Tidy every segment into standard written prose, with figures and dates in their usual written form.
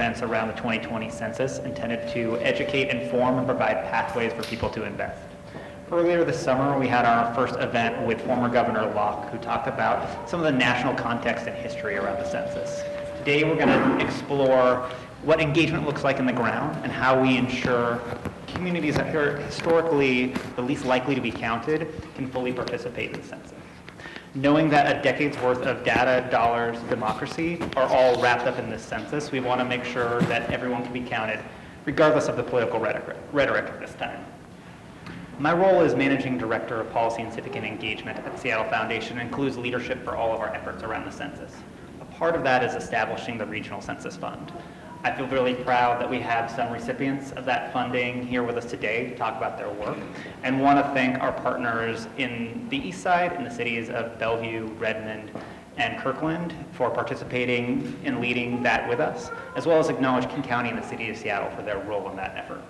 events around the 2020 census intended to educate, inform, and provide pathways for people to invest. Earlier this summer, we had our first event with former Governor Locke, who talked about some of the national context and history around the census. Today, we're going to explore what engagement looks like in the ground and how we ensure communities that are historically the least likely to be counted can fully participate in the census. Knowing that a decade's worth of data, dollars, democracy are all wrapped up in this census, we want to make sure that everyone can be counted, regardless of the political rhetoric at this time. My role as Managing Director of Policy and Civic Engagement at the Seattle Foundation includes leadership for all of our efforts around the census. A part of that is establishing the Regional Census Fund. I feel really proud that we have some recipients of that funding here with us today to talk about their work, and want to thank our partners in the Eastside, in the cities of Bellevue, Redmond, and Kirkland for participating and leading that with us, as well as acknowledge King County and the City of Seattle for their role in that effort.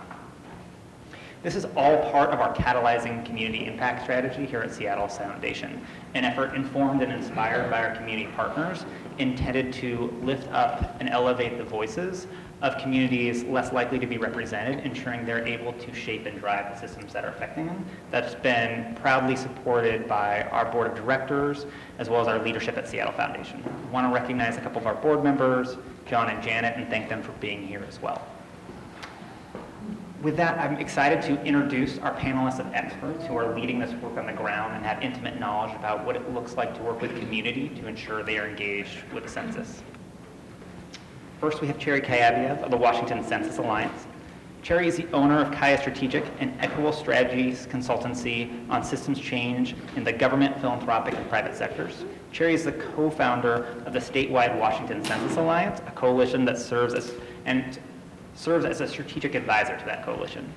This is all part of our catalyzing community impact strategy here at Seattle Foundation, an effort informed and inspired by our community partners intended to lift up and elevate the voices of communities less likely to be represented, ensuring they're able to shape and drive the systems that are affecting them. That's been proudly supported by our board of directors, as well as our leadership at Seattle Foundation. I want to recognize a couple of our board members, John and Janet, and thank them for being here as well. With that, I'm excited to introduce our panelists of experts who are leading this work on the ground and have intimate knowledge about what it looks like to work with community to ensure they are engaged with the census. First, we have Cherry Kayabiev of the Washington Census Alliance. Cherry is the owner of Kaya Strategic, an equitable strategies consultancy on systems change in the government, philanthropic, and private sectors. Cherry is the co-founder of the statewide Washington Census Alliance, a coalition that serves as a strategic advisor to that coalition.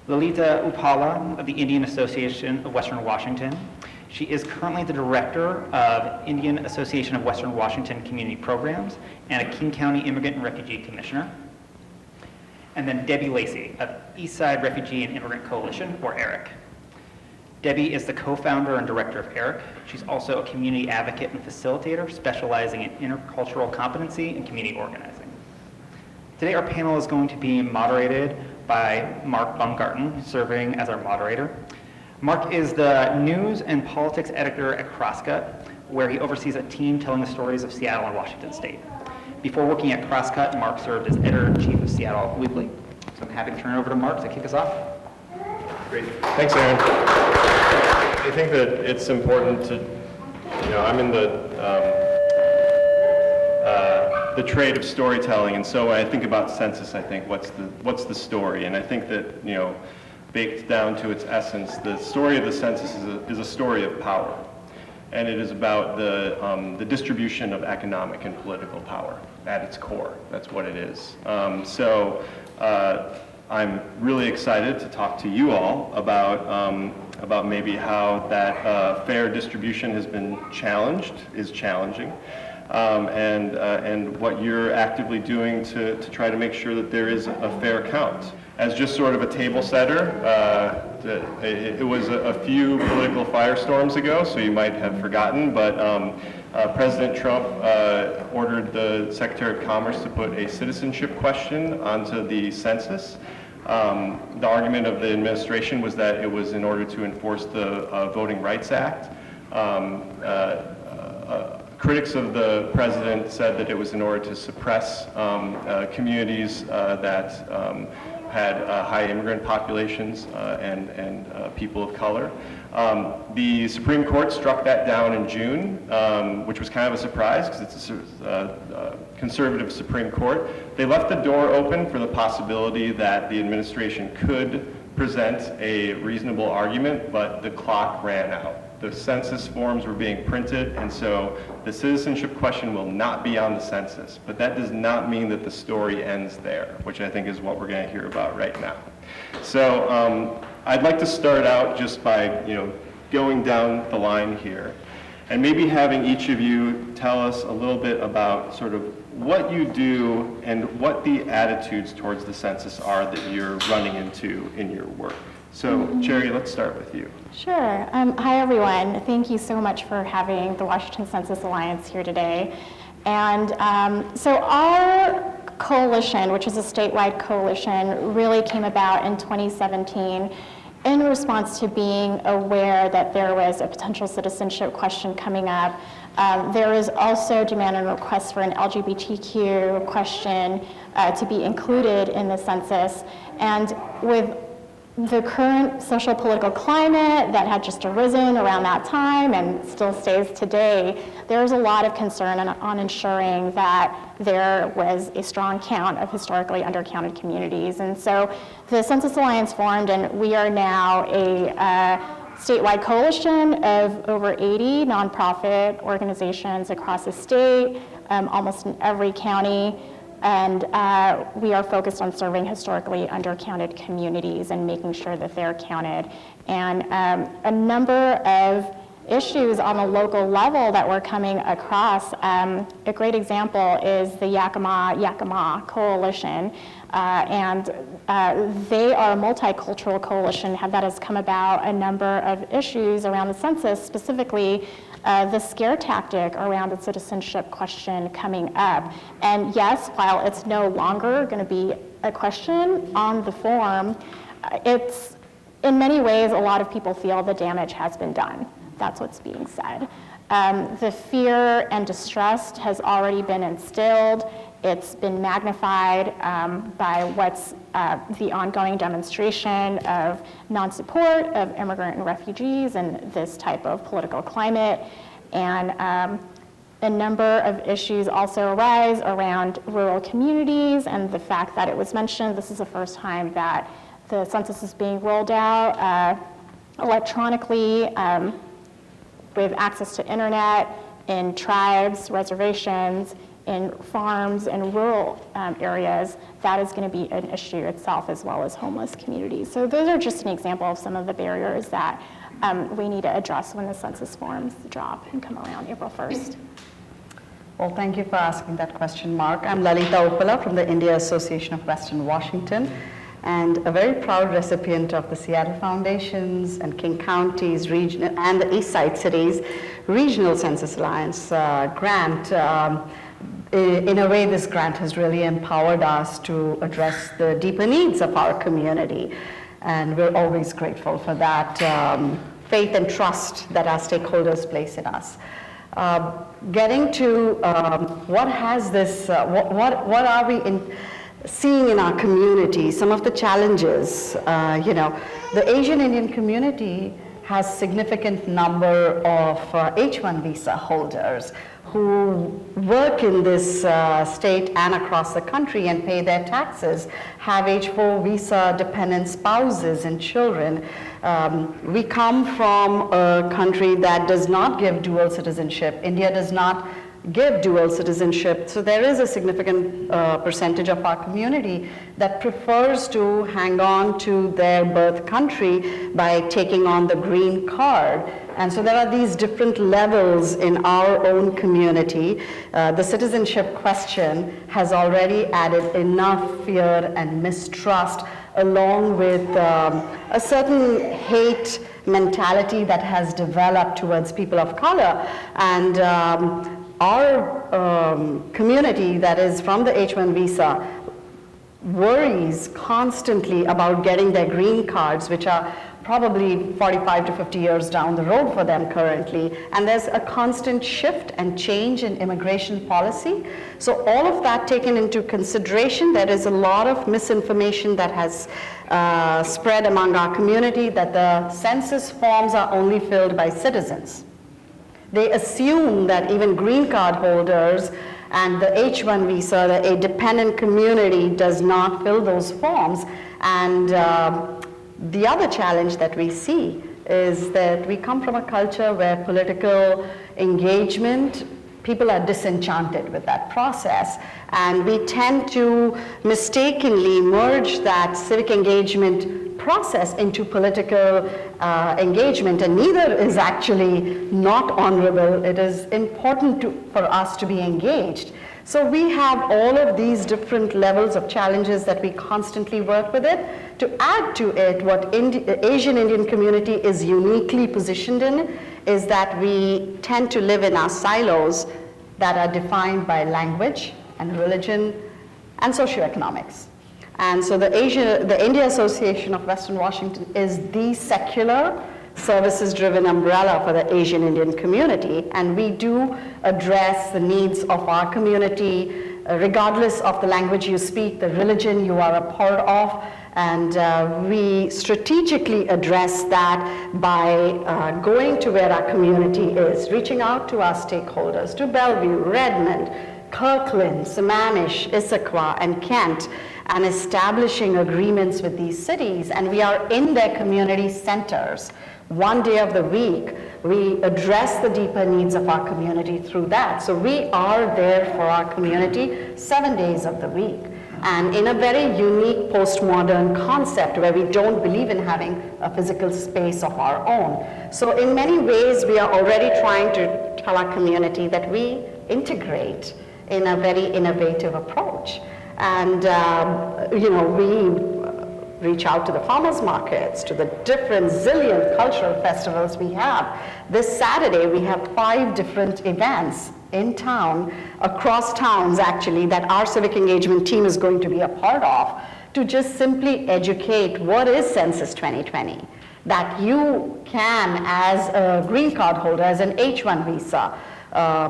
Lalita Upala of the Indian Association of Western Washington. She is currently the director of Indian Association of Western Washington Community Programs and a King County Immigrant and Refugee Commissioner. And then Debbie Lacey of Eastside Refugee and Immigrant Coalition, or ERIC. Debbie is the co-founder and director of ERIC. She's also a community advocate and facilitator specializing in intercultural competency and community organizing. Today, our panel is going to be moderated by Mark Baumgarten, serving as our moderator. Mark is the news and politics editor at Crosscut, where he oversees a team telling the stories of Seattle and Washington State. Before working at Crosscut, Mark served as editor-in-chief of Seattle Weekly. So I'm happy to turn it over to Mark to kick us off. Great. Thanks, Aaron. I think that it's important to, I'm in the trade of storytelling, and so when I think about census, I think what's the story, and I think that baked down to its essence, the story of the census is a story of power, and it is about the distribution of economic and political power at its core. That's what it is. I'm really excited to talk to you all about maybe how that fair distribution has been challenging. And what you're actively doing to try to make sure that there is a fair count. As just sort of a table setter, it was a few political firestorms ago, so you might have forgotten, but President Trump ordered the Secretary of Commerce to put a citizenship question onto the census. The argument of the administration was that it was in order to enforce the Voting Rights Act. Critics of the president said that it was in order to suppress communities that had high immigrant populations and people of color. The Supreme Court struck that down in June, which was kind of a surprise because it's a conservative Supreme Court. They left the door open for the possibility that the administration could present a reasonable argument, but the clock ran out. The census forms were being printed, and so the citizenship question will not be on the census. But that does not mean that the story ends there, which I think is what we're going to hear about right now. So I'd like to start out just by going down the line here, and maybe having each of you tell us a little bit about sort of what you do and what the attitudes towards the census are that you're running into in your work. So, Cherry, let's start with you. Sure. Hi, everyone. Thank you so much for having the Washington Census Alliance here today. And so our coalition, which is a statewide coalition, really came about in 2017 in response to being aware that there was a potential citizenship question coming up. There is also demand and request for an LGBTQ question to be included in the census. And with the current social political climate that had just arisen around that time and still stays today, there's a lot of concern on ensuring that there was a strong count of historically undercounted communities. And so the Census Alliance formed, and we are now a statewide coalition of over 80 nonprofit organizations across the state, almost in every county. And we are focused on serving historically undercounted communities and making sure that they're counted. And a number of issues on the local level that we're coming across. A great example is the Yakima Coalition. And they are a multicultural coalition that has come about a number of issues around the census, specifically the scare tactic around the citizenship question coming up. And yes, while it's no longer going to be a question on the form, it's, in many ways, a lot of people feel the damage has been done. That's what's being said. The fear and distrust has already been instilled. It's been magnified by what's the ongoing demonstration of non-support of immigrant and refugees in this type of political climate. And a number of issues also arise around rural communities and the fact that it was mentioned this is the first time that the census is being rolled out electronically with access to internet in tribes, reservations, in farms and rural areas. That is going to be an issue itself, as well as homeless communities. So those are just an example of some of the barriers that we need to address when the census forms drop and come around April 1st. Well, thank you for asking that question, Mark. I'm Lalita Uppala from the India Association of Western Washington, and a very proud recipient of the Seattle Foundation's and King County's region and the Eastside Cities Regional Census Alliance grant. In a way, this grant has really empowered us to address the deeper needs of our community, and we're always grateful for that faith and trust that our stakeholders place in us. Getting to what has this, what are we seeing in our community, some of the challenges. The Asian Indian community has significant number of H-1 visa holders who work in this state and across the country and pay their taxes, have H-4 visa dependent spouses and children. We come from a country that does not give dual citizenship. India does not give dual citizenship. So there is a significant percentage of our community that prefers to hang on to their birth country by taking on the green card. And so there are these different levels in our own community. The citizenship question has already added enough fear and mistrust, along with a certain hate mentality that has developed towards people of color. And our community that is from the H-1 visa worries constantly about getting their green cards, which are probably 45 to 50 years down the road for them currently. And there's a constant shift and change in immigration policy. So all of that taken into consideration, there is a lot of misinformation that has spread among our community that the census forms are only filled by citizens. They assume that even green card holders and the H-1 visa, a dependent community, does not fill those forms. And the other challenge that we see is that we come from a culture where political engagement, people are disenchanted with that process. And we tend to mistakenly merge that civic engagement process into political engagement, and neither is actually not honorable. It is important for us to be engaged. So we have all of these different levels of challenges that we constantly work with it. To add to it, what Asian Indian community is uniquely positioned in is that we tend to live in our silos that are defined by language and religion and socioeconomics. And so the India Association of Western Washington is the secular services-driven umbrella for the Asian Indian community, and we do address the needs of our community regardless of the language you speak, the religion you are a part of, and we strategically address that by going to where our community is, reaching out to our stakeholders, to Bellevue, Redmond, Kirkland, Sammamish, Issaquah, and Kent, and establishing agreements with these cities. And we are in their community centers. One day of the week, we address the deeper needs of our community through that. So we are there for our community 7 days of the week. And in a very unique postmodern concept where we don't believe in having a physical space of our own. So in many ways, we are already trying to tell our community that we integrate in a very innovative approach. And we reach out to the farmers markets, to the different zillion cultural festivals we have. This Saturday, we have 5 different events in town, across towns actually, that our civic engagement team is going to be a part of, to just simply educate what is Census 2020, that you can, as a green card holder, as an H-1 visa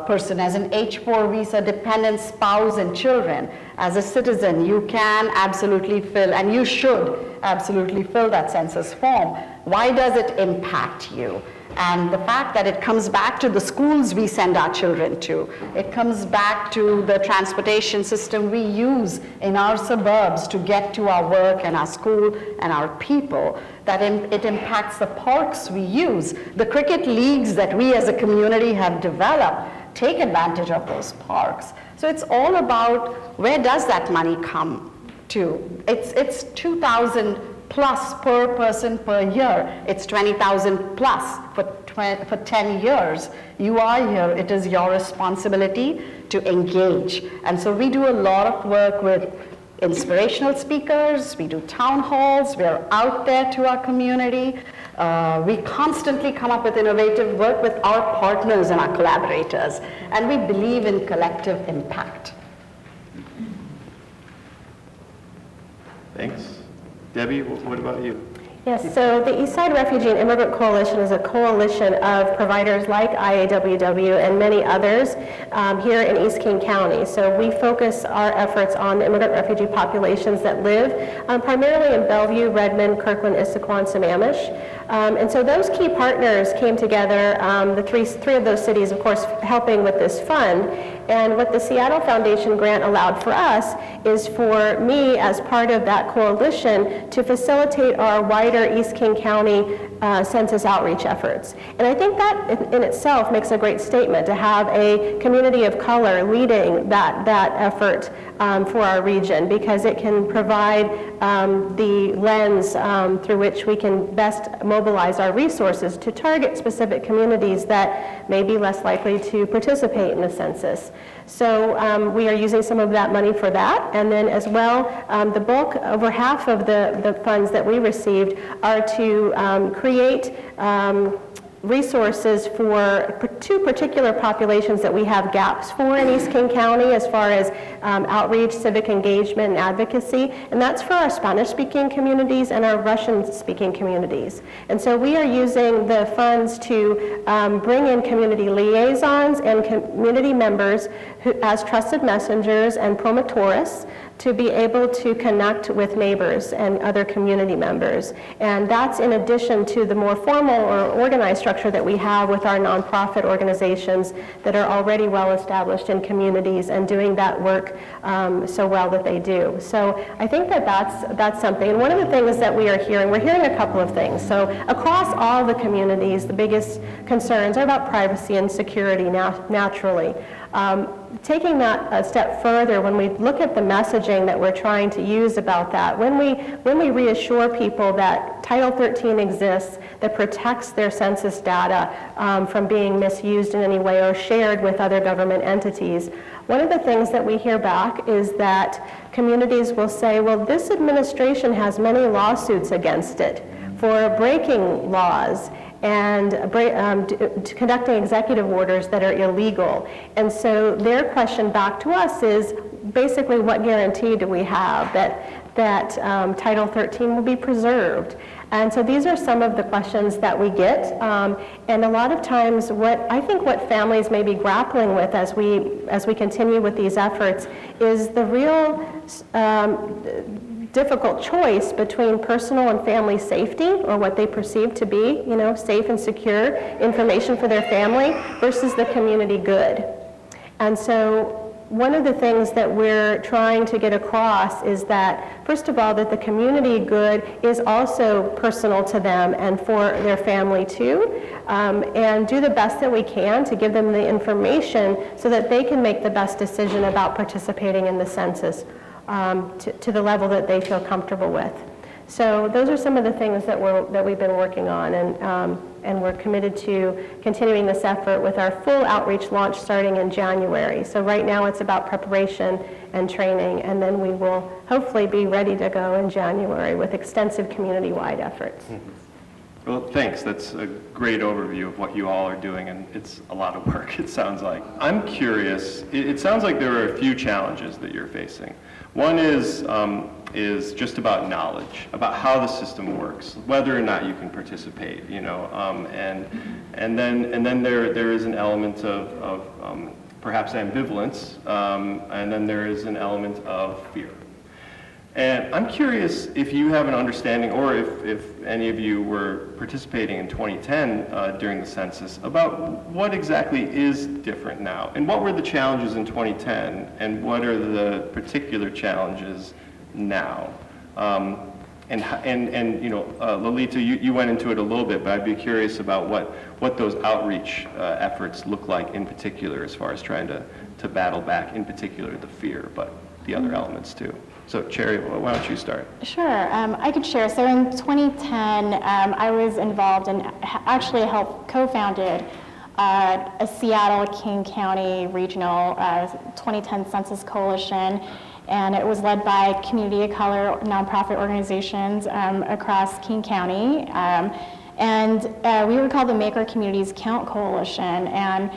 person, as an H-4 visa dependent spouse and children, as a citizen, you can absolutely fill, and you should absolutely fill that census form. Why does it impact you? And the fact that it comes back to the schools we send our children to, it comes back to the transportation system we use in our suburbs to get to our work and our school and our people, that it impacts the parks we use. The cricket leagues that we as a community have developed take advantage of those parks. So it's all about where does that money come to. It's $2,000 plus per person per year. It's $20,000 plus for 10 years. You are here. It is your responsibility to engage. And so we do a lot of work with inspirational speakers. We do town halls. We're out there to our community. We constantly come up with innovative work with our partners and our collaborators. And we believe in collective impact. Thanks. Debbie, what about you? Yes, so the Eastside Refugee and Immigrant Coalition is a coalition of providers like IAWW and many others here in East King County. So we focus our efforts on the immigrant refugee populations that live primarily in Bellevue, Redmond, Kirkland, Issaquah, and Sammamish. And so those key partners came together, the three of those cities, of course, helping with this fund. And what the Seattle Foundation grant allowed for us is for me, as part of that coalition, to facilitate our wider East King County census outreach efforts. And I think that in itself makes a great statement to have a community of color leading that effort for our region, because it can provide the lens through which we can best mobilize our resources to target specific communities that may be less likely to participate in the census. So we are using some of that money for that, and then as well, the bulk, over half of the funds that we received are to create resources for 2 particular populations that we have gaps for in East King County as far as outreach, civic engagement, and advocacy, and that's for our Spanish-speaking communities and our Russian-speaking communities. And so we are using the funds to bring in community liaisons and community members who, as trusted messengers and promotorists, to be able to connect with neighbors and other community members. And that's in addition to the more formal or organized structure that we have with our nonprofit organizations that are already well established in communities and doing that work so well that they do. So I think that that's something. And one of the things that we're hearing a couple of things. So across all the communities, the biggest concerns are about privacy and security naturally. Taking that a step further, when we look at the messaging that we're trying to use about that, when we reassure people that Title 13 exists, that protects their census data from being misused in any way or shared with other government entities, one of the things that we hear back is that communities will say, well, this administration has many lawsuits against it for breaking laws and conducting executive orders that are illegal. And so their question back to us is, basically what guarantee do we have that Title 13 will be preserved? And so these are some of the questions that we get. And a lot of times what families may be grappling with as we continue with these efforts is the real difficult choice between personal and family safety, or what they perceive to be, safe and secure information for their family, versus the community good. And so one of the things that we're trying to get across is that, first of all, that the community good is also personal to them and for their family too, and do the best that we can to give them the information so that they can make the best decision about participating in the census to the level that they feel comfortable with. So those are some of the things that we've been working on, and we're committed to continuing this effort with our full outreach launch starting in January. So right now it's about preparation and training, and then we will hopefully be ready to go in January with extensive community-wide efforts. Well, thanks. That's a great overview of what you all are doing, and it's a lot of work, it sounds like. I'm curious, it sounds like there are a few challenges that you're facing. One is just about knowledge, about how the system works, whether or not you can participate, and then there is an element of perhaps ambivalence, and then there is an element of fear. And I'm curious if you have an understanding, or if any of you were participating in 2010 during the census, about what exactly is different now, and what were the challenges in 2010, and what are the particular challenges now? Lolita, you went into it a little bit, but I'd be curious about what those outreach efforts look like in particular, as far as trying to battle back, in particular, the fear, but the other elements too. So, Cherry, why don't you start? Sure, I could share. So in 2010, I was involved and actually helped co-founded a Seattle King County regional 2010 Census Coalition, and it was led by community of color nonprofit organizations across King County, and we were called the Make Our Communities Count Coalition, and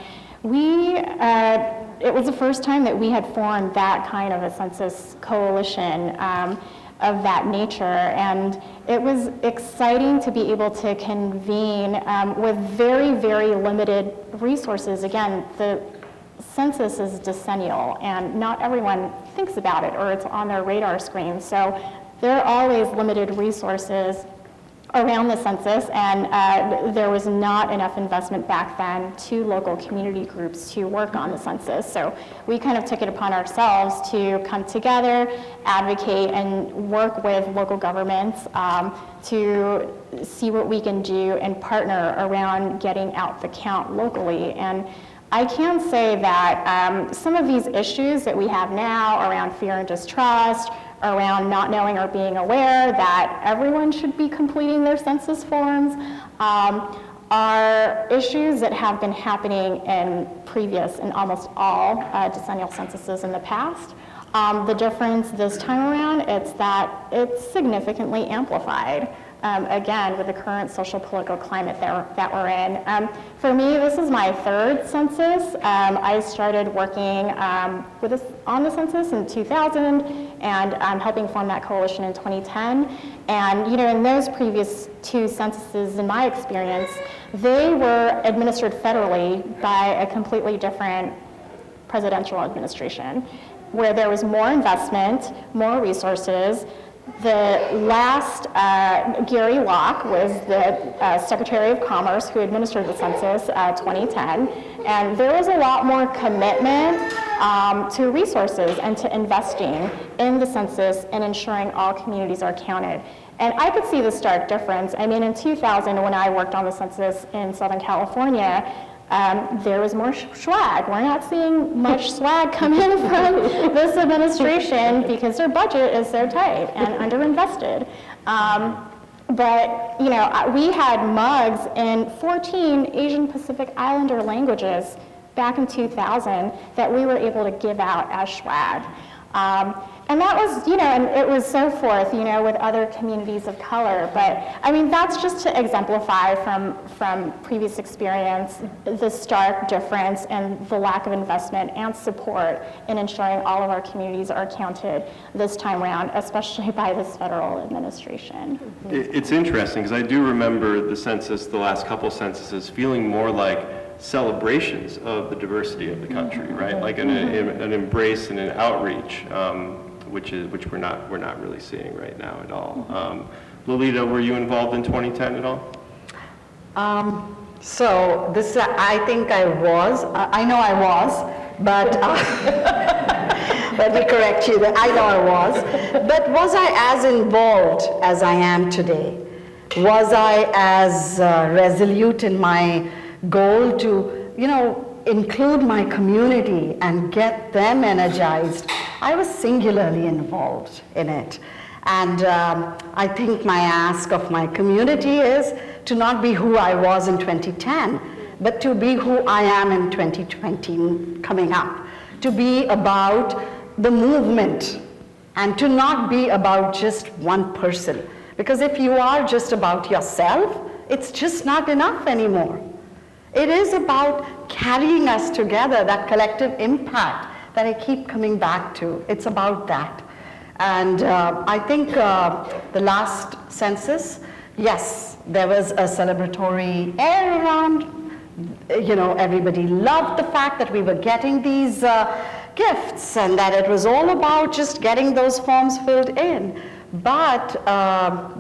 it was the first time that we had formed that kind of a census coalition of that nature, and it was exciting to be able to convene with very, very limited resources. Again, the census is decennial, and not everyone thinks about it or it's on their radar screen, so there are always limited resources around the census, and there was not enough investment back then to local community groups to work on the census. So we kind of took it upon ourselves to come together, advocate, and work with local governments to see what we can do and partner around getting out the count locally. And I can say that some of these issues that we have now around fear and distrust, around not knowing or being aware that everyone should be completing their census forms, are issues that have been happening in previous and almost all decennial censuses in the past. The difference this time around, it's that it's significantly amplified. Again, with the current social political climate that we're in. For me, this is my third census. I started working on the census in 2000, and I'm helping form that coalition in 2010. And in those previous two censuses, in my experience, they were administered federally by a completely different presidential administration, where there was more investment, more resources. The last, Gary Locke was the Secretary of Commerce who administered the census 2010, and there was a lot more commitment to resources and to investing in the census and ensuring all communities are counted. And I could see the stark difference. I mean, in 2000, when I worked on the census in Southern California, there was more swag. We're not seeing much swag come in from this administration because their budget is so tight and underinvested. But we had mugs in 14 Asian Pacific Islander languages back in 2000 that we were able to give out as swag. And that was, and it was so forth, with other communities of color. But I mean, that's just to exemplify from previous experience the stark difference and the lack of investment and support in ensuring all of our communities are counted this time around, especially by this federal administration. It's interesting because I do remember the census, the last couple censuses, feeling more like celebrations of the diversity of the country, right? Like an embrace and an outreach. Which we're not really seeing right now at all. Lolita, were you involved in 2010 at all? So this, I think I was. I know I was, but let me correct you. That I know I was, but was I as involved as I am today? Was I as resolute in my goal to, include my community and get them energized? I was singularly involved in it. And I think my ask of my community is to not be who I was in 2010, but to be who I am in 2020 coming up. To be about the movement and to not be about just one person. Because if you are just about yourself, it's just not enough anymore. It is about carrying us together, that collective impact that I keep coming back to. It's about that. And I think the last census, yes, there was a celebratory air around. Everybody loved the fact that we were getting these gifts and that it was all about just getting those forms filled in. But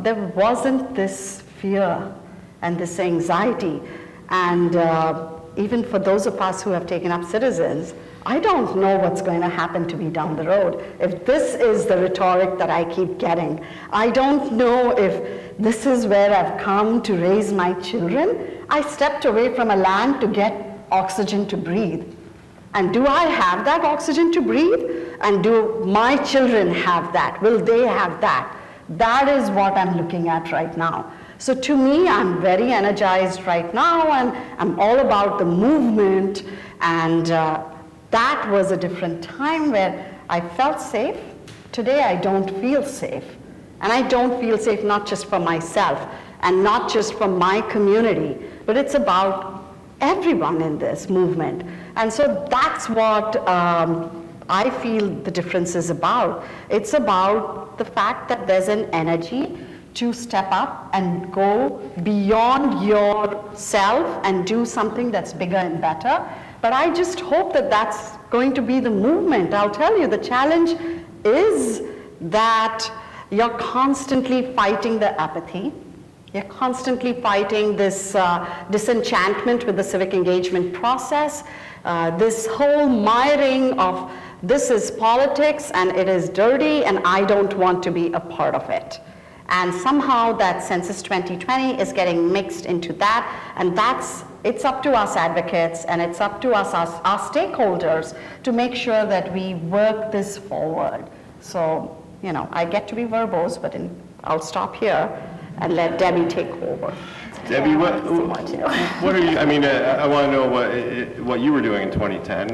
there wasn't this fear and this anxiety. And even for those of us who have taken up citizens, I don't know what's going to happen to me down the road. If this is the rhetoric that I keep getting, I don't know if this is where I've come to raise my children. I stepped away from a land to get oxygen to breathe. And do I have that oxygen to breathe? And do my children have that? Will they have that? That is what I'm looking at right now. So to me, I'm very energized right now, and I'm all about the movement, and that was a different time where I felt safe. Today, I don't feel safe. And I don't feel safe not just for myself and not just for my community, but it's about everyone in this movement. And so that's what I feel the difference is about. It's about the fact that there's an energy to step up and go beyond yourself and do something that's bigger and better. But I just hope that that's going to be the movement. I'll tell you, the challenge is that you're constantly fighting the apathy. You're constantly fighting this disenchantment with the civic engagement process, this whole miring of this is politics and it is dirty and I don't want to be a part of it. And somehow that Census 2020 is getting mixed into that, and it's up to us advocates and it's up to us, our stakeholders, to make sure that we work this forward. So, I get to be verbose, but I'll stop here and let Debbie take over. Debbie, what are you, I want to know what you were doing in 2010,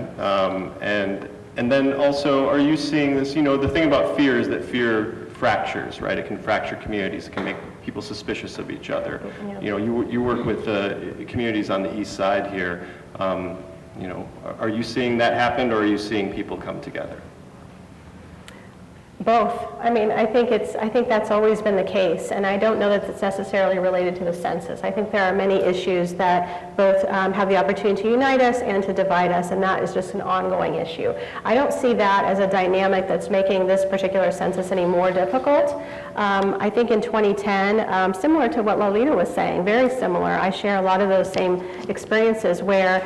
and then also, are you seeing this, the thing about fear is that fear fractures, right? It can fracture communities. It can make people suspicious of each other. Yeah. You work with communities on the Eastside here. Are you seeing that happen, or are you seeing people come together? Both. I think that's always been the case, and I don't know that it's necessarily related to the census. I think there are many issues that both have the opportunity to unite us and to divide us, and that is just an ongoing issue. I don't see that as a dynamic that's making this particular census any more difficult. I think in 2010, similar to what Lolita was saying, very similar, I share a lot of those same experiences where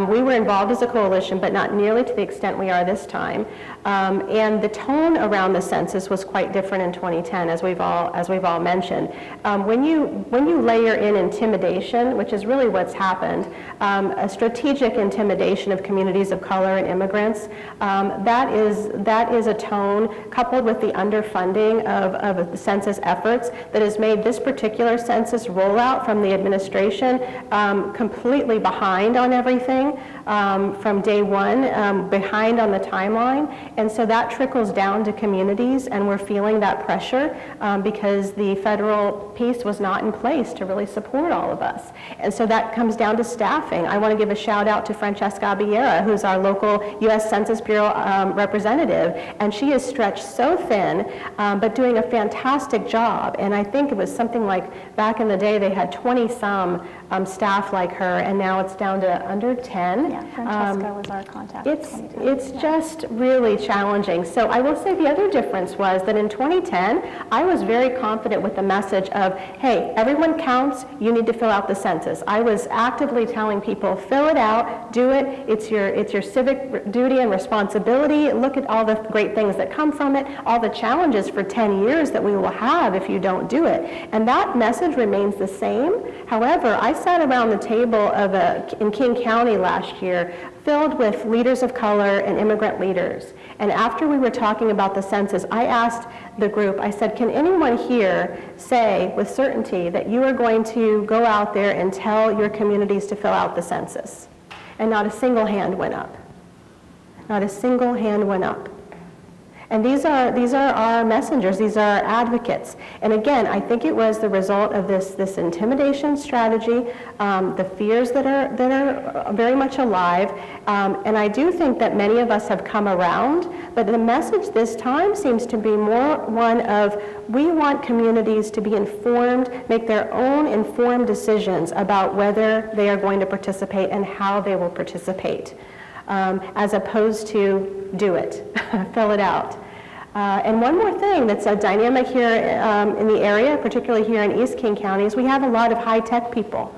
we were involved as a coalition, but not nearly to the extent we are this time. And the tone around the census was quite different in 2010, as we've all mentioned. When you layer in intimidation, which is really what's happened, a strategic intimidation of communities of color and immigrants, that is a tone coupled with the underfunding of the census efforts that has made this particular census rollout from the administration completely behind on everything. from day one, behind on the timeline. And so that trickles down to communities, and we're feeling that pressure because the federal piece was not in place to really support all of us. And so that comes down to staffing. I want to give a shout out to Francesca Abiera, who's our local U.S. Census Bureau representative, and she is stretched so thin, but doing a fantastic job. And I think it was something like back in the day they had 20-some staff like her, and now it's down to under 10. Yeah, Francesca was our contact. It's just really challenging. So I will say the other difference was that in 2010, I was very confident with the message of, hey, everyone counts, you need to fill out the census. I was actively telling people, fill it out, do it, it's your civic duty and responsibility, look at all the great things that come from it, all the challenges for 10 years that we will have if you don't do it. And that message remains the same. However, I sat around the table in King County last year filled with leaders of color and immigrant leaders. And after we were talking about the census, I asked the group, I said, can anyone here say with certainty that you are going to go out there and tell your communities to fill out the census? And not a single hand went up. Not a single hand went up. And these are our messengers, these are our advocates. And again, I think it was the result of this intimidation strategy, the fears that are very much alive. And I do think that many of us have come around, but the message this time seems to be more one of, we want communities to be informed, make their own informed decisions about whether they are going to participate and how they will participate. As opposed to do it, fill it out. And one more thing that's a dynamic here in the area, particularly here in East King County, is we have a lot of high-tech people.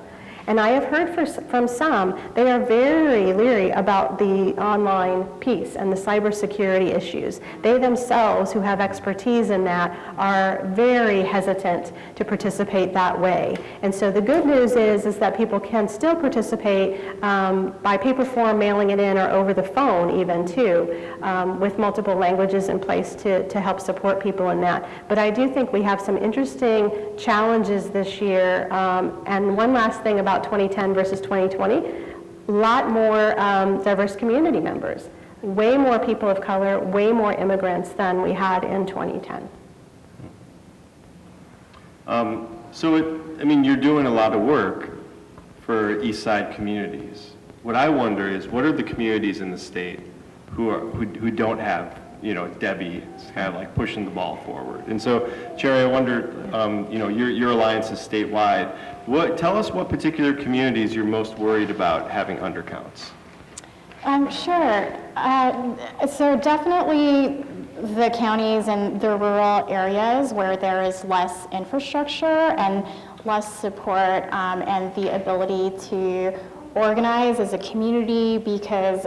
And I have heard from some, they are very leery about the online piece and the cybersecurity issues. They themselves, who have expertise in that, are very hesitant to participate that way. And so the good news is that people can still participate by paper form, mailing it in, or over the phone even too, with multiple languages in place to help support people in that. But I do think we have some interesting challenges this year. And one last thing about 2010 versus 2020, a lot more diverse community members, way more people of color, way more immigrants than we had in 2010. You're doing a lot of work for Eastside communities. What I wonder is, what are the communities in the state who don't have, Debbie kind of like pushing the ball forward? And so, Cherry, I wonder, your alliance is statewide. Tell us what particular communities you're most worried about having undercounts. Sure. So definitely the counties and the rural areas where there is less infrastructure and less support and the ability to organize as a community because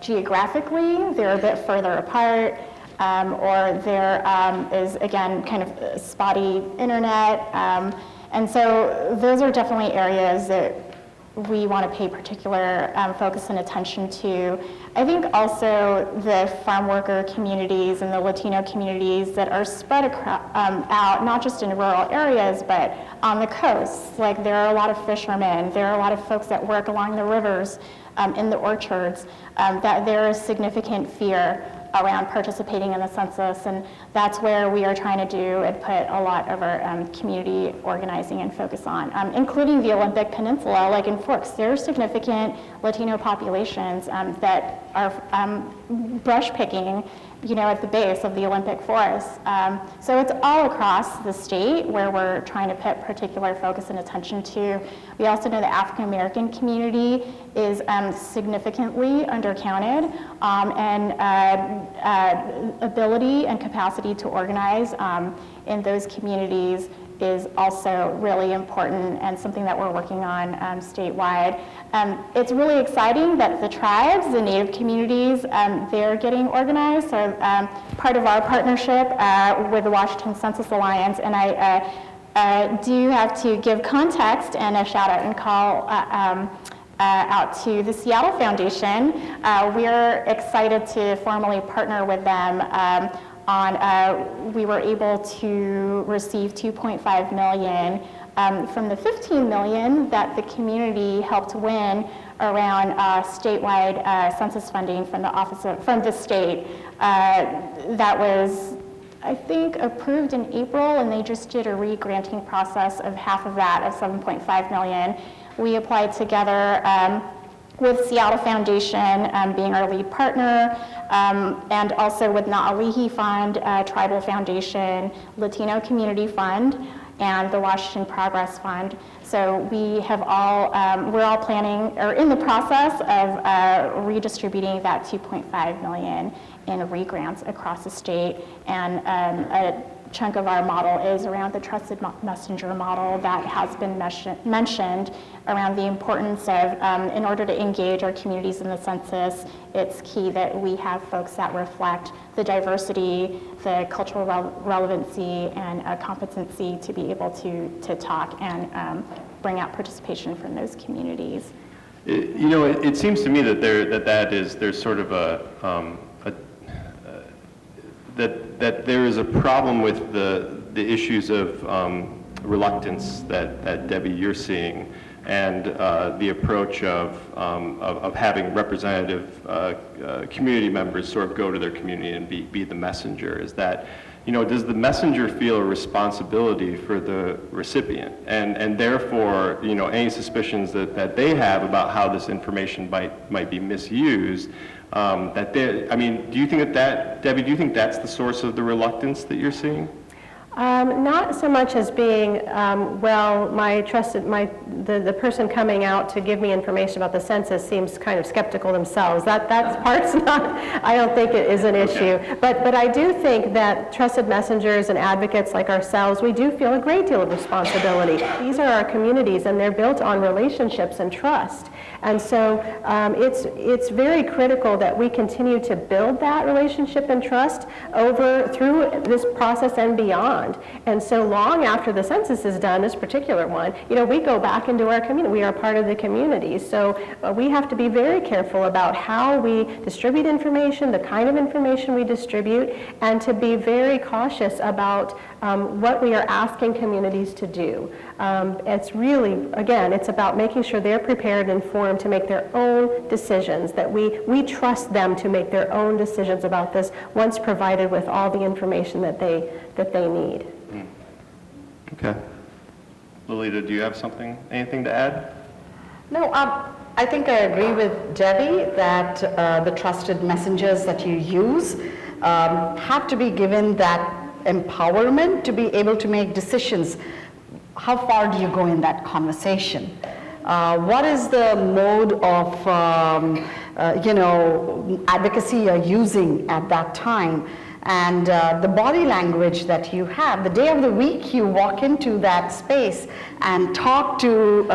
geographically they're a bit further apart or there is, again, kind of spotty internet. And so those are definitely areas that we want to pay particular focus and attention to. I think also the farm worker communities and the Latino communities that are spread out, not just in rural areas, but on the coast. Like there are a lot of fishermen, there are a lot of folks that work along the rivers, in the orchards, that there is significant fear around participating in the census, and that's where we are trying to do and put a lot of our community organizing and focus on, including the Olympic Peninsula. Like in Forks, there are significant Latino populations that are brush picking, at the base of the Olympic forest. So it's all across the state where we're trying to put particular focus and attention to. We also know the African American community is significantly undercounted, and ability and capacity to organize in those communities is also really important and something that we're working on statewide. It's really exciting that the tribes, the Native communities, they're getting organized. So part of our partnership with the Washington Census Alliance, and I do have to give context and a shout out and call out to the Seattle Foundation. We're excited to formally partner with them we were able to receive $2.5 million From the $15 million that the community helped win around statewide census funding from the state, that was, I think, approved in April, and they just did a re-granting process of half of that, of $7.5 million. We applied together with Seattle Foundation being our lead partner, and also with Na'alihi Fund, Tribal Foundation, Latino Community Fund, and the Washington Progress Fund. So we have all, we're all planning, or in the process of redistributing that $2.5 million in re-grants across the state, and a chunk of our model is around the trusted messenger model that has been mentioned around the importance of, in order to engage our communities in the census, it's key that we have folks that reflect the diversity, the cultural relevancy, and competency to be able to talk and bring out participation from those communities. It seems to me that there's sort of that there is a problem with the issues of reluctance that Debbie, you're seeing, and the approach of having representative community members sort of go to their community and be the messenger. Is that, does the messenger feel a responsibility for the recipient, and therefore, any suspicions that they have about how this information might be misused? Do you think that, Debbie, do you think that's the source of the reluctance that you're seeing? Not so much as being, the person coming out to give me information about the census seems kind of skeptical themselves. That part's not, I don't think it is an issue. But I do think that trusted messengers and advocates like ourselves, we do feel a great deal of responsibility. These are our communities, and they're built on relationships and trust. And so it's very critical that we continue to build that relationship and trust through this process and beyond. And so long after the census is done, this particular one, we go back into our community. We are part of the community. So we have to be very careful about how we distribute information, the kind of information we distribute, and to be very cautious about what we are asking communities to do. It's really, again, it's about making sure they're prepared and informed to make their own decisions, that we trust them to make their own decisions about this once provided with all the information that they need. Okay. Lolita, do you have anything to add? No, I think I agree with Debbie that the trusted messengers that you use have to be given that empowerment to be able to make decisions. How far do you go in that conversation? What is the mode of advocacy you're using at that time? And the body language that you have. The day of the week you walk into that space and talk to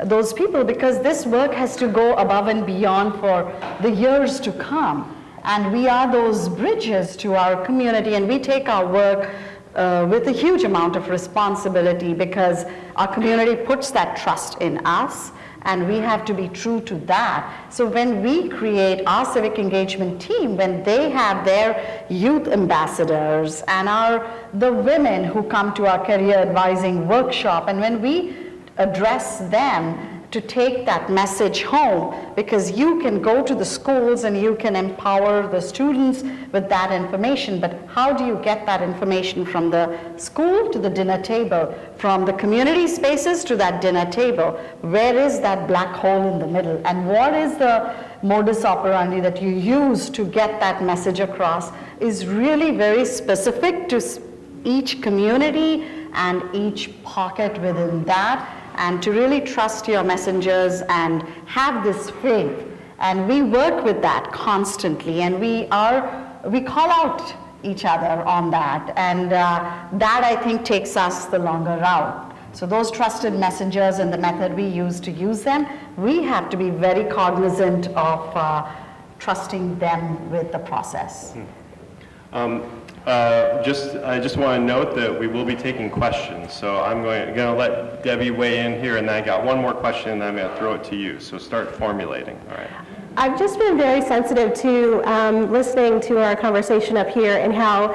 those people, because this work has to go above and beyond for the years to come. And we are those bridges to our community, and we take our work with a huge amount of responsibility, because our community puts that trust in us, and we have to be true to that. So when we create our civic engagement team, when they have their youth ambassadors and the women who come to our career advising workshop, and when we address them to take that message home, because you can go to the schools and you can empower the students with that information, but how do you get that information from the school to the dinner table, from the community spaces to that dinner table? Where is that black hole in the middle, and what is the modus operandi that you use to get that message across is really very specific to each community and each pocket within that, and to really trust your messengers and have this faith. And we work with that constantly, and we call out each other on that, and that, I think, takes us the longer route. So those trusted messengers and the method we use to use them, we have to be very cognizant of trusting them with the process. I just want to note that we will be taking questions, so I'm going to let Debbie weigh in here, and then I got one more question, and then I'm going to throw it to you. So start formulating. All right. I've just been very sensitive to listening to our conversation up here and how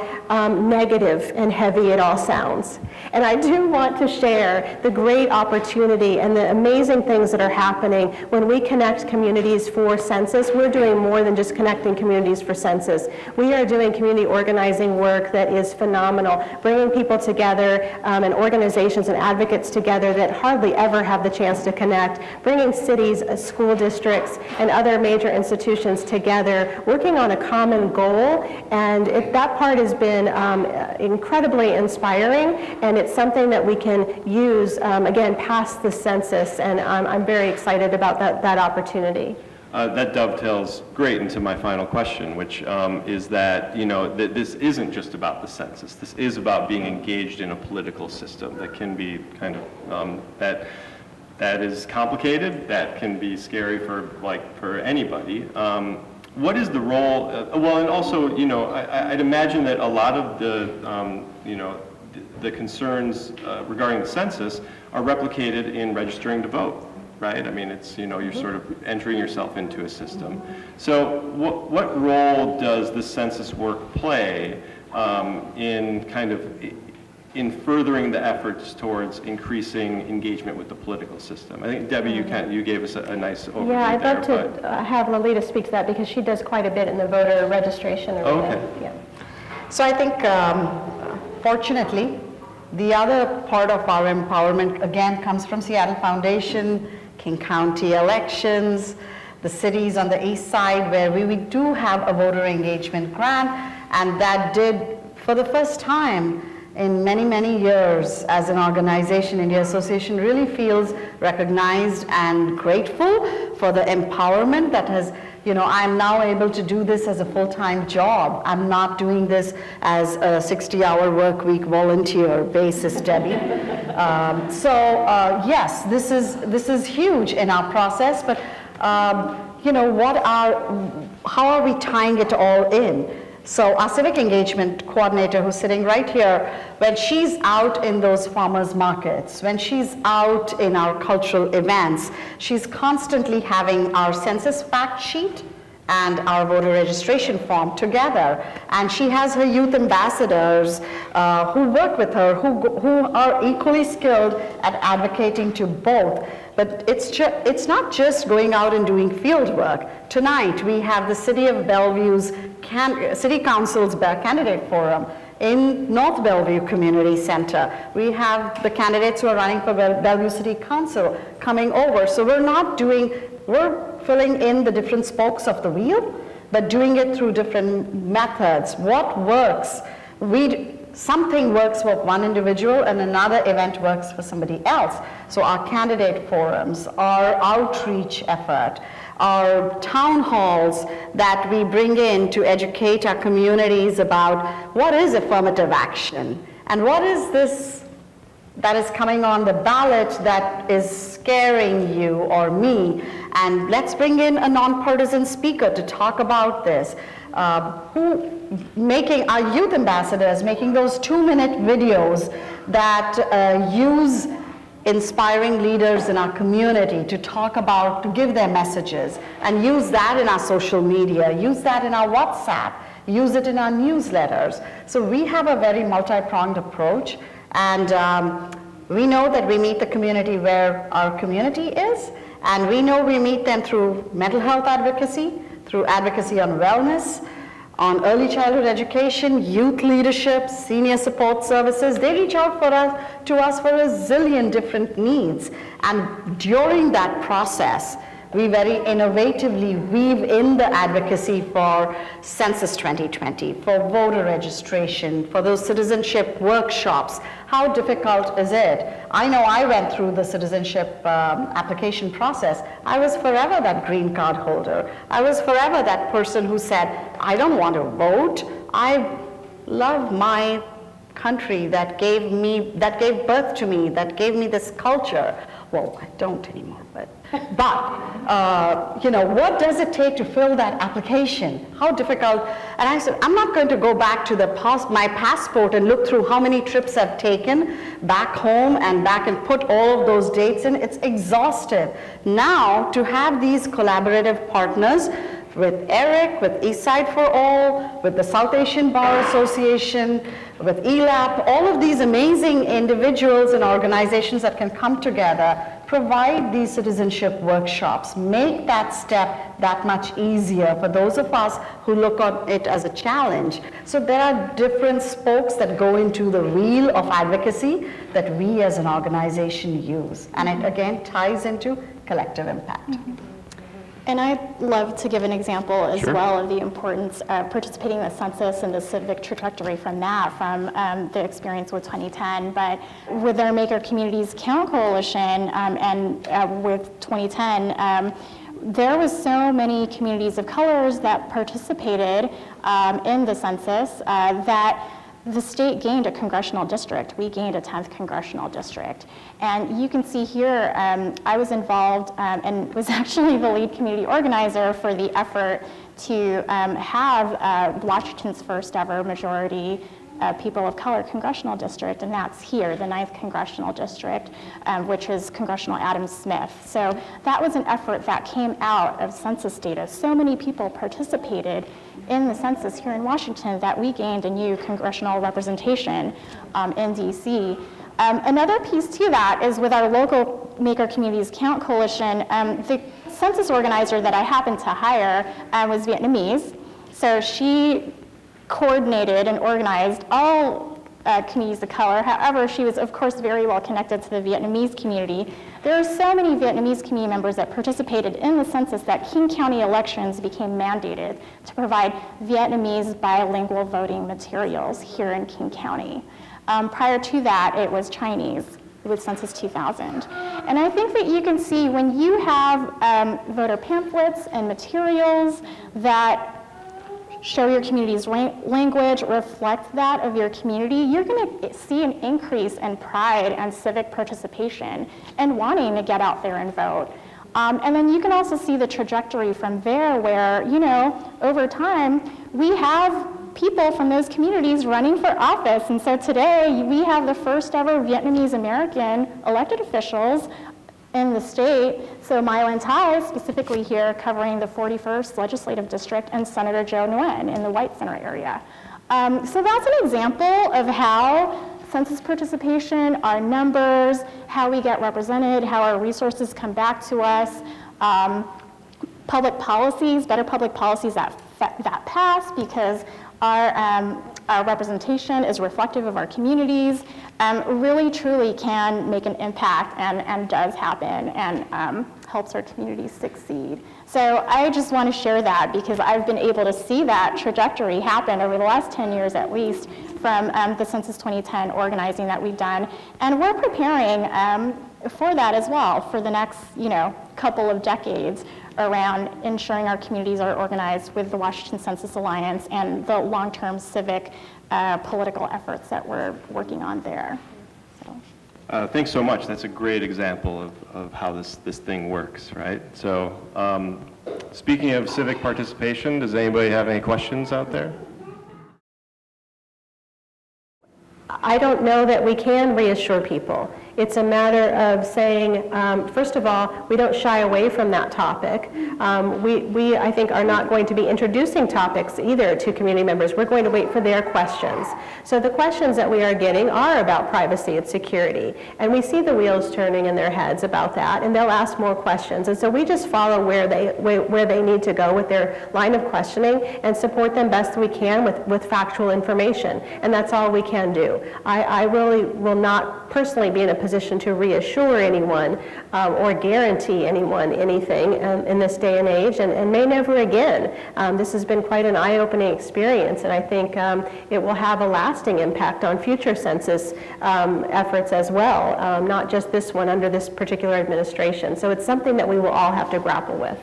negative and heavy it all sounds. And I do want to share the great opportunity and the amazing things that are happening when we connect communities for census. We're doing more than just connecting communities for census. We are doing community organizing work that is phenomenal, bringing people together and organizations and advocates together that hardly ever have the chance to connect, bringing cities, school districts, and other major institutions together, working on a common goal, and that part has been incredibly inspiring, and it's something that we can use, again, past the census, and I'm very excited about that opportunity. That dovetails great into my final question, which is that, that this isn't just about the census. This is about being engaged in a political system that can be kind of, that is complicated, that can be scary for anybody. What is the role, well, and also, I'd imagine that a lot of the concerns regarding the census are replicated in registering to vote, right? I mean, it's, you're sort of entering yourself into a system. So what role does the census work play in furthering the efforts towards increasing engagement with the political system? I think, Debbie, you gave us a nice overview there. Yeah, I'd love to have Lolita speak to that because she does quite a bit in the voter registration arena. Okay. Yeah. So I think, fortunately, the other part of our empowerment, again, comes from Seattle Foundation, King County elections, the cities on the east side where we do have a voter engagement grant, and that did, for the first time in many, many years as an organization, India Association really feels recognized and grateful for the empowerment that has, I'm now able to do this as a full-time job. I'm not doing this as a 60-hour work week volunteer basis, Debbie. Yes, this is huge in our process, but how are we tying it all in? So our civic engagement coordinator, who's sitting right here, when she's out in those farmers markets, when she's out in our cultural events, she's constantly having our census fact sheet and our voter registration form together. And she has her youth ambassadors who work with her, who are equally skilled at advocating to both. But it's not just going out and doing field work. Tonight, we have the City of Bellevue's City Council's Candidate Forum in North Bellevue Community Center. We have the candidates who are running for Bellevue City Council coming over. So we're filling in the different spokes of the wheel, but doing it through different methods. What works? Something works for one individual and another event works for somebody else. So our candidate forums, our outreach effort, our town halls that we bring in to educate our communities about what is affirmative action and what is this that is coming on the ballot that is scaring you or me. And let's bring in a nonpartisan speaker to talk about this. Making our youth ambassadors, making those 2-minute videos that use inspiring leaders in our community to talk about, to give their messages, and use that in our social media, use that in our WhatsApp, use it in our newsletters. So we have a very multi-pronged approach, and we know that we meet the community where our community is, and we know we meet them through mental health advocacy, through advocacy on wellness, on early childhood education, youth leadership, senior support services. They reach out to us for a zillion different needs. And during that process, we very innovatively weave in the advocacy for Census 2020, for voter registration, for those citizenship workshops. How difficult is it? I know I went through the citizenship application process. I was forever that green card holder. I was forever that person who said, I don't want to vote. I love my country that gave birth to me, that gave me this culture. well, I don't anymore, but what does it take to fill that application? How difficult? And I said, I'm not going to go back to my passport and look through how many trips I've taken back home and back and put all of those dates in. It's exhaustive. Now, to have these collaborative partners with Eric, with Eastside for All, with the South Asian Bar Association, with ELAP, all of these amazing individuals and organizations that can come together, provide these citizenship workshops, make that step that much easier for those of us who look on it as a challenge. So there are different spokes that go into the wheel of advocacy that we as an organization use. And it again ties into collective impact. And I'd love to give an example as well of the importance of participating in the census and the civic trajectory from that, from the experience with 2010. But with our Make Our Communities Count Coalition and with 2010, there was so many communities of colors that participated in the census that the state gained a congressional district. We gained a 10th congressional district. And you can see here, I was involved and was actually the lead community organizer for the effort to have Washington's first ever majority people of color congressional district, and that's here, the 9th congressional district, which is Congressional Adam Smith. So that was an effort that came out of census data. So many people participated in the census here in Washington that we gained a new congressional representation in DC. Another piece to that is with our local Make Our Communities Count Coalition, the census organizer that I happened to hire was Vietnamese. So she coordinated and organized all communities of color. However, she was, of course, very well connected to the Vietnamese community. There are so many Vietnamese community members that participated in the census that King County elections became mandated to provide Vietnamese bilingual voting materials here in King County. Prior to that, it was Chinese with Census 2000. And I think that you can see when you have voter pamphlets and materials that show your community's language, reflect that of your community, you're going to see an increase in pride and civic participation and wanting to get out there and vote. And then you can also see the trajectory from there where, over time, we have people from those communities running for office. And so today, we have the first ever Vietnamese American elected officials in the state. So My Linh Tai, specifically here, covering the 41st Legislative District, and Senator Joe Nguyen in the White Center area. So that's an example of how census participation, our numbers, how we get represented, how our resources come back to us, public policies, better public policies that pass because our representation is reflective of our communities, really truly can make an impact and does happen and helps our communities succeed. So I just want to share that because I've been able to see that trajectory happen over the last 10 years at least from the Census 2010 organizing that we've done. And we're preparing for that as well for the next couple of decades around ensuring our communities are organized with the Washington Census Alliance and the long-term civic political efforts that we're working on there. So. Thanks so much. That's a great example of how this thing works, right? So speaking of civic participation, does anybody have any questions out there? I don't know that we can reassure people. It's a matter of saying, first of all, we don't shy away from that topic. We, I think, are not going to be introducing topics either to community members. We're going to wait for their questions. So the questions that we are getting are about privacy and security. And we see the wheels turning in their heads about that, and they'll ask more questions. And so we just follow where they need to go with their line of questioning and support them best we can with factual information. And that's all we can do. I really will not personally be in a position to reassure anyone or guarantee anyone anything in this day and age, and may never again. This has been quite an eye-opening experience, and I think it will have a lasting impact on future census efforts as well, not just this one under this particular administration. So it's something that we will all have to grapple with.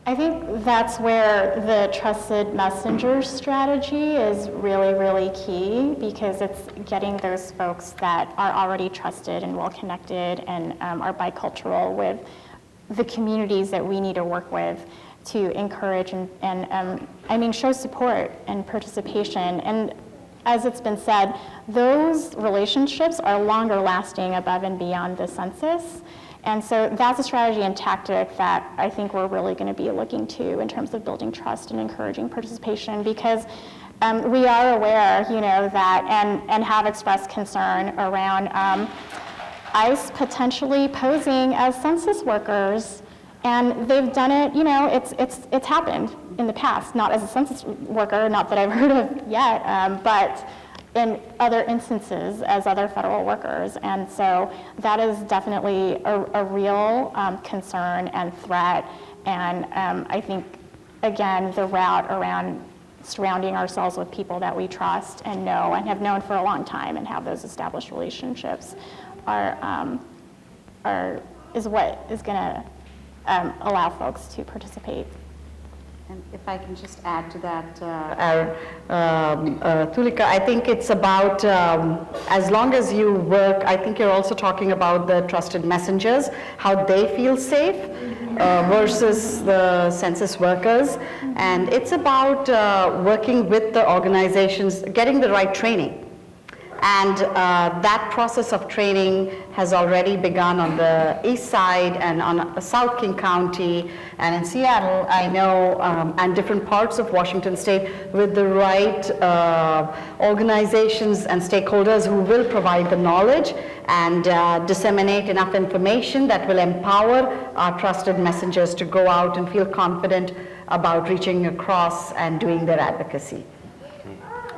I think that's where the trusted messenger strategy is really, really key, because it's getting those folks that are already trusted and well-connected and are bicultural with the communities that we need to work with to encourage and show support and participation. And as it's been said, those relationships are longer lasting above and beyond the census. And so that's a strategy and tactic that I think we're really going to be looking to in terms of building trust and encouraging participation, because we are aware, that and have expressed concern around ICE potentially posing as census workers, and they've done it. It's happened in the past, not as a census worker, not that I've heard of yet, but in other instances as other federal workers. And so that is definitely a real concern and threat. And I think, again, the route around surrounding ourselves with people that we trust and know and have known for a long time and have those established relationships is what is going to allow folks to participate. And if I can just add to that, Tulika, I think it's about, as long as you work, I think you're also talking about the trusted messengers, how they feel safe versus the census workers. And it's about working with the organizations, getting the right training. And that process of training has already begun on the east side and on South King County and in Seattle, I know, and different parts of Washington state, with the right organizations and stakeholders who will provide the knowledge and disseminate enough information that will empower our trusted messengers to go out and feel confident about reaching across and doing their advocacy.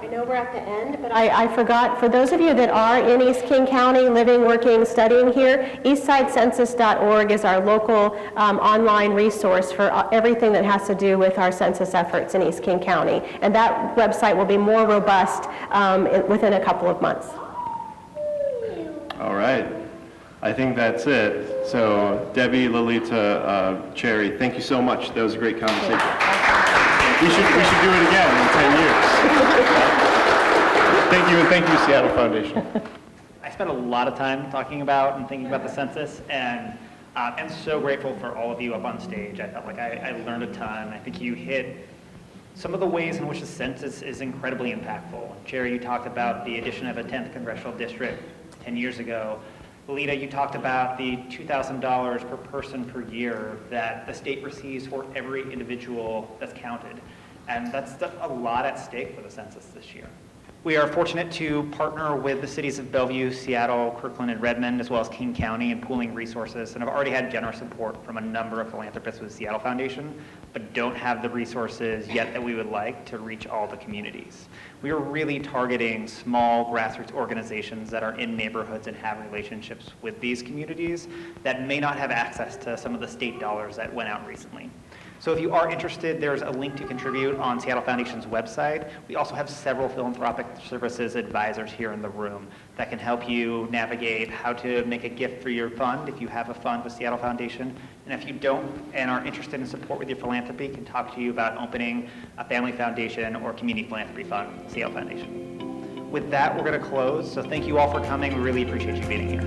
I know we're at the end, but I forgot, for those of you that are in East King County, living, working, studying here, eastsidecensus.org is our local online resource for everything that has to do with our census efforts in East King County. And that website will be more robust within a couple of months. All right. I think that's it. So Debbie, Lolita, Cherry, thank you so much. That was a great conversation. We should do it again in 10 years. Thank you, and thank you, Seattle Foundation. I spent a lot of time talking about and thinking about the census, and I'm so grateful for all of you up on stage. I felt like I learned a ton. I think you hit some of the ways in which the census is incredibly impactful. Jerry, you talked about the addition of a 10th congressional district 10 years ago. Lolita, you talked about the $2,000 per person per year that the state receives for every individual that's counted. And that's a lot at stake for the census this year. We are fortunate to partner with the cities of Bellevue, Seattle, Kirkland, and Redmond, as well as King County, in pooling resources, and have already had generous support from a number of philanthropists with the Seattle Foundation, but don't have the resources yet that we would like to reach all the communities. We are really targeting small grassroots organizations that are in neighborhoods and have relationships with these communities that may not have access to some of the state dollars that went out recently. So if you are interested, there's a link to contribute on Seattle Foundation's website. We also have several philanthropic services advisors here in the room that can help you navigate how to make a gift for your fund if you have a fund with Seattle Foundation. And if you don't and are interested in support with your philanthropy, can talk to you about opening a family foundation or community philanthropy fund, Seattle Foundation. With that, we're going to close. So thank you all for coming. We really appreciate you being here.